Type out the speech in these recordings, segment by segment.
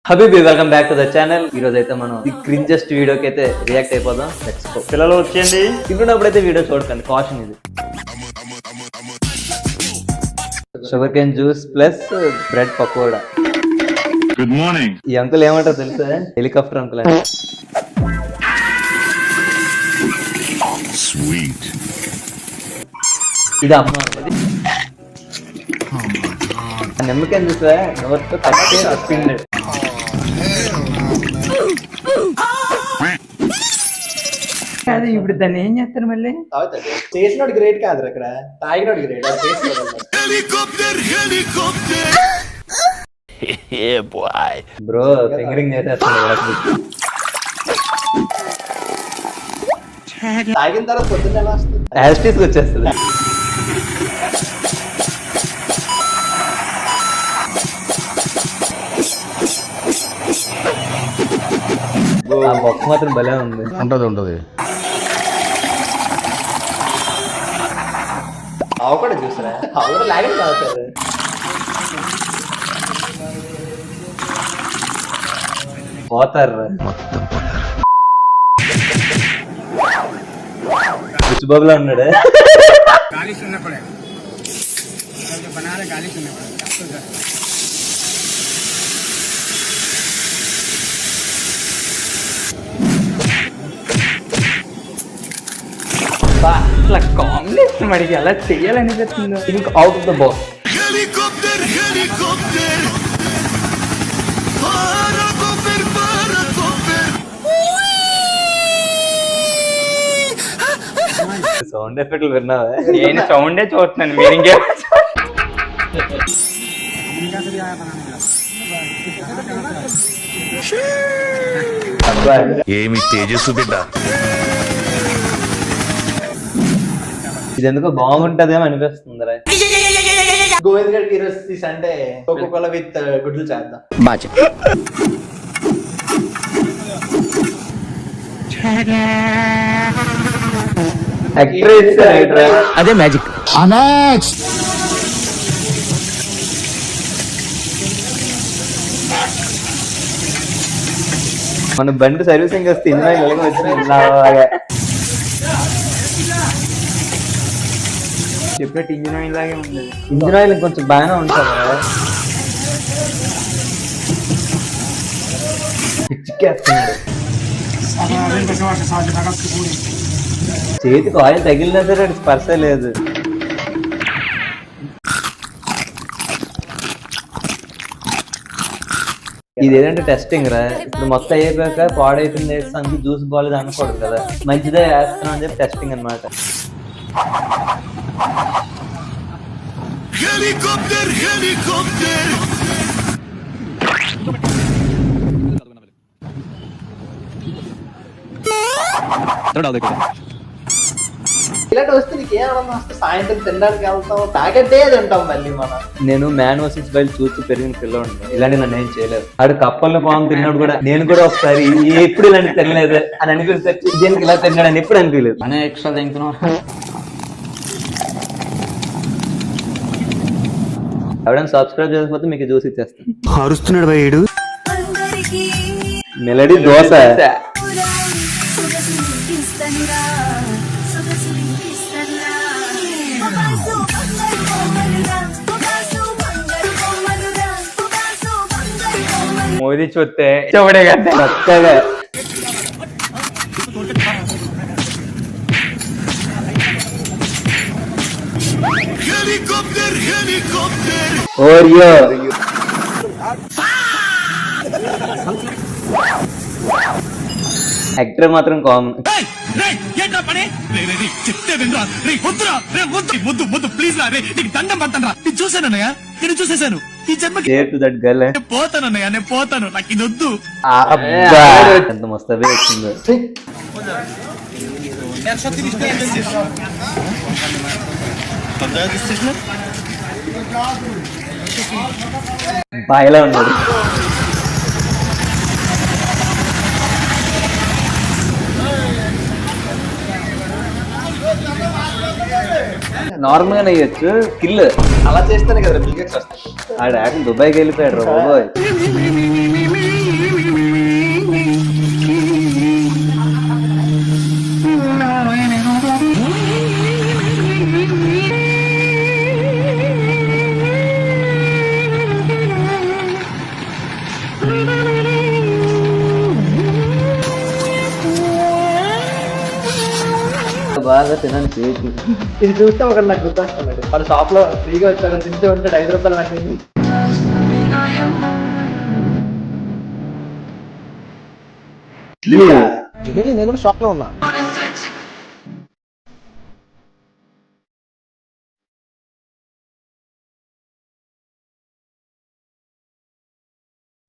Habibi welcome back to the channel. ఈ రోజు అయితే మనం ది క్రింజెస్ట్ వీడియోకి అయితే రియాక్ట్ అయిపోదాం. Let's go. పిల్లలు వచ్చేయండి. తింటున్నప్పుడైతే వీడియో చూడకండి, కాషన్ ఇది. Sugar cane juice plus bread pakoda. Good morning. ఈ అంకుల్ ఏమంటారు తెలుసా? హెలికాప్టర్ అంకుల్ అని. స్వీట్. ఇది అమ్మ నిమ్మకాయ చూసా ఎవరితో కట్టి వస్తుంది. అది ఇప్పుడు దాన్ని ఏం చేస్తారు మళ్ళీ? చేసినోడు గ్రేట్ కాదు, ఇక్కడ తాగినోడు గ్రేట్. బ్రో ఫింగరింగ్ చేసేస్తాను. తాగిన తర్వాత పొద్దున్న ఎలా వస్తుంది? యాస్టీస్ వచ్చేస్తుంది. ఆ మొక్క మాత్రం భలే ఉంది. ఉంటది ఆవు కూడా చూసారా? ఆవు కూడా లాగని తాగుతారు. పోతారు బాబులా ఉన్నాడు. అట్లా కాంబినేషన్ మడికి ఎలా చెయ్యాలనిపిస్తుందో. Think out of the box. Sound ఎఫెక్ట్లు విన్నావా? నేను సౌండే చూస్తున్నాను, మీరు ఇంకే ఏమి తేజస్సు బిడ్డ. ఇది ఎందుకో బాగుంటదేమో అనిపిస్తుంది రా. గోవింద్ గారికి ఈరోజు సండే కోకోకోలా విత్ గుడ్లు చేద్దాం. అదే మ్యాజిక్. మన బండి సర్వీసింగ్ వస్తే ఇంజన్ ఆయిల్ వచ్చింది. చెప్పేటి ఇంజిన్ ఆయిల్ లాగే ఉంది. ఇంజన్ ఆయిల్ కొంచెం బాగానే ఉంటుంది కదా. పిచ్చికేస్తున్నాడు. చేతికి ఆయిల్ తగిలినా సరే అది స్పర్శ లేదు. ఇది ఏదంటే టెస్టింగ్ రా. ఇప్పుడు మొత్తం అయిపోయాక పాడైపోయింది వేస్తానికి జ్యూస్ బాగాలేదు అనకూడదు కదా, మంచిదే వేస్తున్నాం అని చెప్పి టెస్టింగ్ అనమాట. ఇలాంటి వస్తే నీకు ఏం ఆనందం వస్తే? సాయంత్రం తినడానికి వెళ్తాం, తాగట్టే తింటాం మళ్ళీ మనం. నేను మ్యాన్ వర్సెస్ వైల్డ్ చూసి పెరిగిన పిల్లవాడిని. ఇలాంటి నన్ను ఏం చేయలేదు. ఆడు కప్పల్లో పాము తిన్నాడు కూడా. నేను కూడా ఒకసారి ఎప్పుడు ఇలాంటి తినలేదు అని అనిపిస్తే దీనికి ఇలా తిన్నాడు అని ఎప్పుడు అనిపించలేదు. అనే ఎక్స్ట్రా తింటున్నావు. ఎవరైనా సబ్స్క్రైబ్ చేయకపోతే మీకు జ్యూస్ ఇచ్చేస్తాను. అరుస్తున్నాడు భయ్యుడు. మెలడీ దోశ. మోదీ చూస్తే చూడే కదా చక్కగా ఓరియో. యాక్టర్ మాత్రం కామన్. చూసేసాను ఈ జన్మకి. పోతానన్నయ్య, నేను పోతాను, నాకు ఇది వద్దు. ఎంత మస్తవే వచ్చిందో. బాయిలా ఉన్నాడు. నార్మల్ గానే ఇయ్యచ్చు, కిల్ అలా చేస్తేనే కదా బిగ్గెక్స్ వస్తాయి. ఆడ దుబాయ్కి వెళ్ళిపోయాడు రా బాబోయ్. బాగా తినని చేసి ఇది చూస్తే ఒకటి నాకు గుర్తొస్తున్నాడు. వాడు షాప్ లో ఫ్రీగా వచ్చాడు తింటూ ఉంటాడు, 5 రూపాయలు నాకు నేను కూడా షాక్ లో ఉన్నా.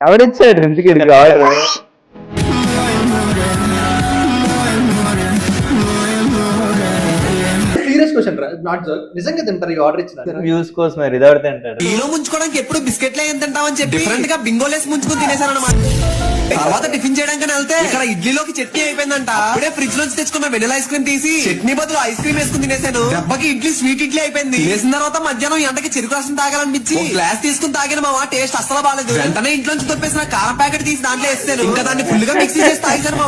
ఎవరిచ్చాడు ఎందుకు ఇది ఆర్డర్? సీరియస్ క్వశ్చన్ రా, నాట్ జోక్. నిజంగా తింటారు ఈ ఆర్డర్ ఇచ్చిన వ్యూస్ కోసం రిజర్వ్ అంటాడు. ఈలో ముంచుకోవడానికి ఎప్పుడు బిస్కెట్లే ఏం తింటామని చెప్పి డిఫరెంట్ గా బింగోలేసి ముంచుకుని తినేసారన్నమాట. తర్వాత టిఫిన్ చేయడానికి వెళ్తే ఇక్కడ ఇడ్లీలోకి చట్నీ అయిపోయిందంట. అప్పుడే ఫ్రిడ్జ్ నుంచి తెచ్చుకున్న వెనిలా ఐస్ క్రీమ్ తీసి చట్నీ బదులు ఐస్ క్రీమ్ వేసుకుని తినేసాను. దెబ్బకి ఇడ్లీ స్వీట్ ఇడ్లీ అయిపోయింది. వేసిన తర్వాత మధ్యాహ్నం ఎండకి చెరుకు రసం తాగాలనిపించి గ్లాస్ తీసుకుని తాగిన మా టేస్ట్ అస్సలు బాగాలేదు. వెంటనే ఇంట్లోంచి తొప్పేసిన కారం ప్యాకెట్ తీసి దాంట్లో వేస్తాను. ఇంకా దాన్ని ఫుల్ గా మిక్సీ చేసి తాగేశాను.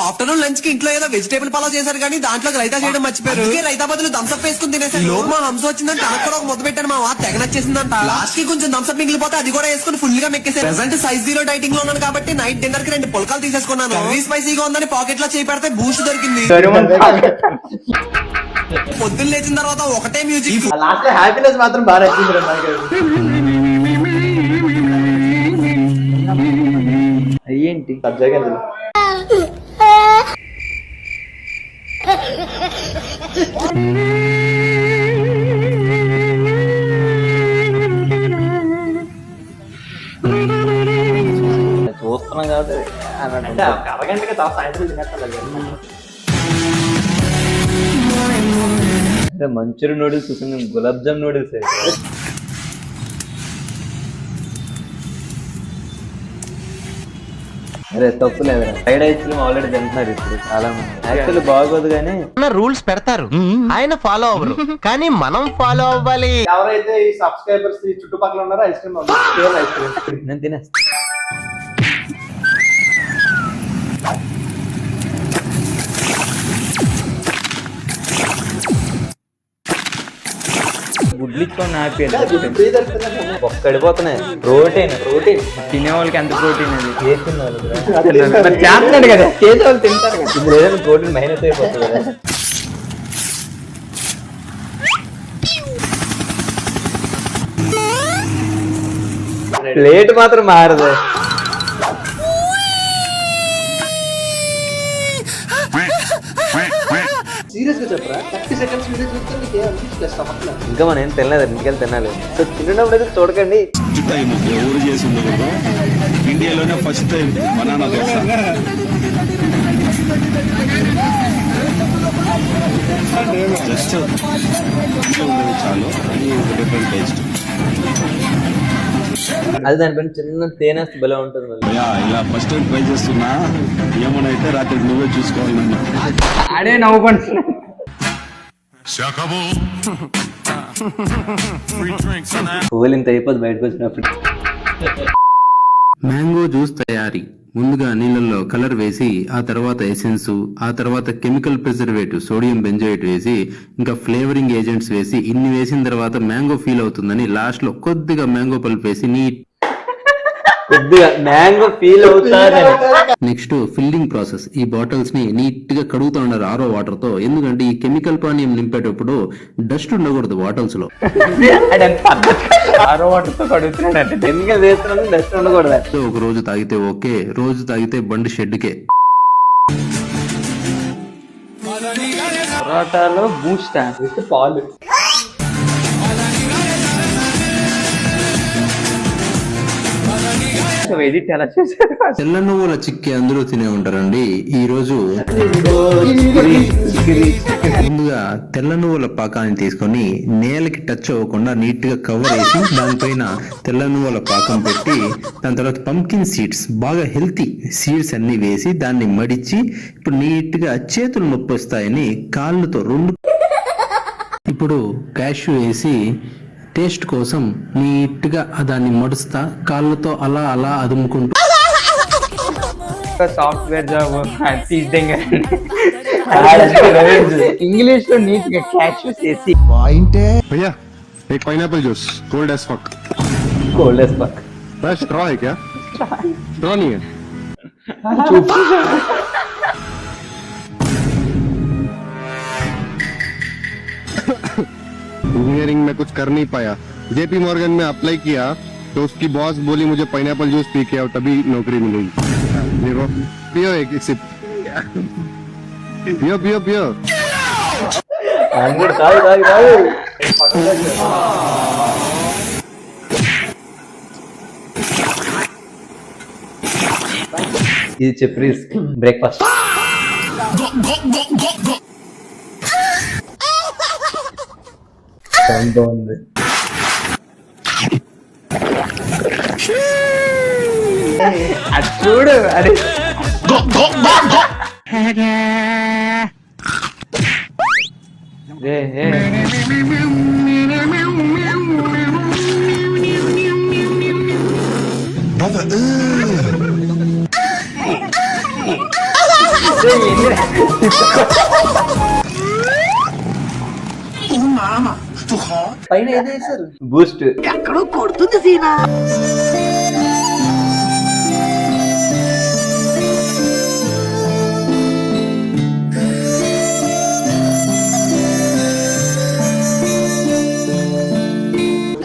ఆఫ్టర్నూన్ లంచ్ కి ఇంట్లో ఏదో వెజిటేబుల్ పలావ్ చేశారు కానీ దాంట్లో రైతా చేయడం మర్చిపోయారు. రైతా బదులు థమ్స్అప్ వేసుకుని తినేసాను. లోపు మా హంస వచ్చిందంటే తనకు కూడా ఒక ముద్ద పెట్టాను. మా తెగ నచ్చేసిందంట. లాస్ట్ కి కొంచెం థమ్స్అప్ మిగిలిపోతే అది కూడా వేసుకుని ఫుల్ గా మెక్కేసాను. ప్రెసెంట్ సైజ్ 0 డైటింగ్ లో ఉన్నాను కాబట్టి నైట్ డిన్నర్ కి 2 పుల్కాలు తీసేసుకున్నాను. కర్రీ స్పైసీగా ఉందని పాకెట్ లో చేయి పెడితే బూస్ట్ దొరికింది. పొద్దున్న లేచిన తర్వాత ఒకటే మ్యూజిక్. లాస్ట్ లో హ్యాపీనెస్ మాత్రం బాగా నచ్చింది రా నాకు. అయ్యేంటి సబ్జెక్ట్ చూస్తున్నాం కాబట్టి అంటే అరగంటకి సాయంత్రం తినేస్తాను. మంచూరియన్ నూడిల్స్ చూసింది, గులాబ్ జామ్ నూడిల్స్. అరే తప్పు లేదురా, ఫ్రైడ్ ఐస్ క్రీమ్ ఆల్రెడీ తింటున్నారు ఇప్పుడు చాలా మంది. యాక్చువల్లీ బాగోదు కానీ రూల్స్ పెడతారు, ఆయన ఫాలో అవ్వరు, కానీ మనం ఫాలో అవ్వాలి. ఎవరైతే ఈ సబ్స్క్రైబర్స్ ఈ చుట్టుపక్కల ఉన్నారో ఐస్ క్రీమ్ ఐస్ క్రీమ్ నేను తినేస్తా. గుడ్లిచ్చుకొని హ్యాపీ ఒక్కడిపోతున్నాయి. ప్రోటీన్ తినే వాళ్ళకి ఎంత ప్రోటీన్ అది చేసిన వాళ్ళు చేస్తున్నాడు కదా, చేసే వాళ్ళు తింటారు కదా. ఇప్పుడు ఏదైనా ప్రోటీన్ మైనస్ అయిపోతుంది కదా. ప్లేట్ మాత్రం మారదు. సీరియస్ గా చెప్పరా, 30 సెకండ్స్ వీడియో చూస్తే నీకు ఏమనిపిస్తుంది? ఇంకా మనం ఏం తినలేదు, ఇంటికెళ్ళి తినాలి. సో తిన్నప్పుడు అయితే చూడకండి. ఫస్ట్ టైం ఎవరు చేసిందో కదా, ఇండియాలోనే first time banana dosa. Just ఉండేది చాలు, అది ఒక డిఫరెంట్ టేస్ట్. అది దానిపైన చిన్న తేనె భలే ఉంటుంది. మళ్ళీ ఇలా ఫస్ట్ టైం ట్రై చేస్తున్నా, ఏమనైతే రాత్రి నువ్వే చూసుకోవాలి నన్ను. ఆడే నవ్వుకుంటున్నా. పువ్వులు ఇంత అయిపోతుంది బయటకు వచ్చినప్పుడు. మ్యాంగో జ్యూస్ తయారీ. ముందుగా నీళ్ళల్లో కలర్ వేసి, ఆ తర్వాత ఎసెన్స్, ఆ తర్వాత కెమికల్ ప్రిజర్వేటివ్ సోడియం బెంజోయేట్ వేసి, ఇంకా ఫ్లేవరింగ్ ఏజెంట్స్ వేసి, ఇన్ని వేసిన తర్వాత మ్యాంగో ఫీల్ అవుతుందని లాస్ట్ లో కొద్దిగా మ్యాంగో పల్ప్ వేసి కొద్దిగా మ్యాంగో ఫీల్ అవుతాది. Next filling process. ఈ బాటిల్స్ ని నీట్ గా కడుగుతూ ఉన్నారు ఆరో వాటర్ తో, ఎందుకంటే ఈ కెమికల్ పానీయం నింపేటప్పుడు డస్ట్ ఉండకూడదు బాటిల్స్ లో. ఆరో వాటర్తో కడుగుతున్నాడు. కెమికల్ వేస్తున్నా డస్ట్ ఉండకూడదు. ఒక రోజు తాగితే ఓకే, రోజు తాగితే బండి షెడ్కే. పరోటాలో బూస్ట్ విత్ పాలు. ఎడిట్ ఎలా చేశారు? తెల్ల నువ్వుల చిక్కి అందరూ తినే ఉంటారండి. ఈ రోజు ముందుగా తెల్ల నువ్వుల పాకాన్ని తీసుకొని నేలకి టచ్ అవ్వకుండా నీట్ గా కవర్ వేసి, దానిపైన తెల్ల నువ్వుల పాకం పెట్టి, దాని తర్వాత పంకిన్ సీడ్స్, బాగా హెల్తీ సీడ్స్ అన్ని వేసి దాన్ని మడిచి, ఇప్పుడు నీట్ గా చేతులు నొప్పి వస్తాయని కాళ్ళతో ఇప్పుడు క్యాష్యూ వేసి టేస్ట్ కోసం నీట్ గా దాన్ని మడుస్తా, కాళ్ళతో అలా అలా అదుముకుంటూ. సాఫ్ట్వేర్ జాబ్ ఇంగ్లీష్ లో నీట్ గా క్యాష్యూ చేసి भैया एक pineapple juice cold as fuck cold as fuck बस स्ट्रॉ है क्या? इंजीनियरिंग में कुछ कर नहीं पाया, जेपी मॉर्गन में अप्लाई किया तो उसकी बॉस बोली मुझे पाइनएप्पल जूस पी के आओ तभी नौकरी मिलेगी। देखो पियो एक सिप, पियो पियो पियो। అందరు తాగు తాగు తాగు. ఇది చెప్పి బ్రేక్ఫాస్ట్. బాగుంది. అది చూడు అది పైన ఏది వేసారు? బూస్ట్.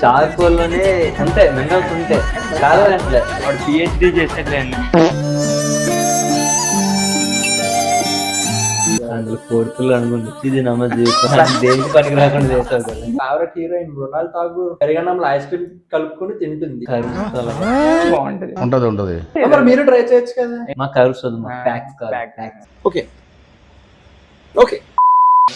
చార్కోల్లోనే అంతే మినరల్స్ ఉంటాయి. కావాలంటే వాడు పిహెచ్డి చేసేట్లేండి. అందులో కోరుకులు అనుకుంటు ఇది నమ్మ జీవితం దేనికి పనికి రాకుండా చేస్తావు కదా. ఫేవరెట్ హీరోయిన్ మృణాల్ ఠాగూర్ పెరిగన్నంలో ఐస్ క్రీమ్ కలుపుకొని తింటుంది. బాగుంటది. ఉంటది ఉంటది. మరి మీరు ట్రై చేయొచ్చు కదా. మా కరుస్తుంది మా packs packs. Okay okay.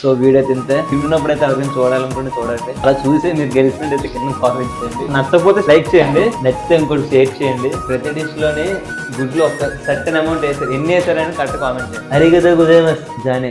So video తింటే తింటున్నప్పుడు అయితే ఎవరికైనా చూడాలనుకుంటే చూడండి. అలా చూసి మీరు గెలిచినట్టయితే కింద కామెంట్ చేయండి. నచ్చకపోతే లైక్ చేయండి, నచ్చితే ఇంకోటి షేర్ చేయండి. ప్రతి డిష్ లోని గుడ్లు ఒక సర్టెన్ అమౌంట్ వేసారు, ఎన్ని వేసారని కరెక్ట్ కామెంట్ చేయండి. హరి కదా గుదేమస్ జానే.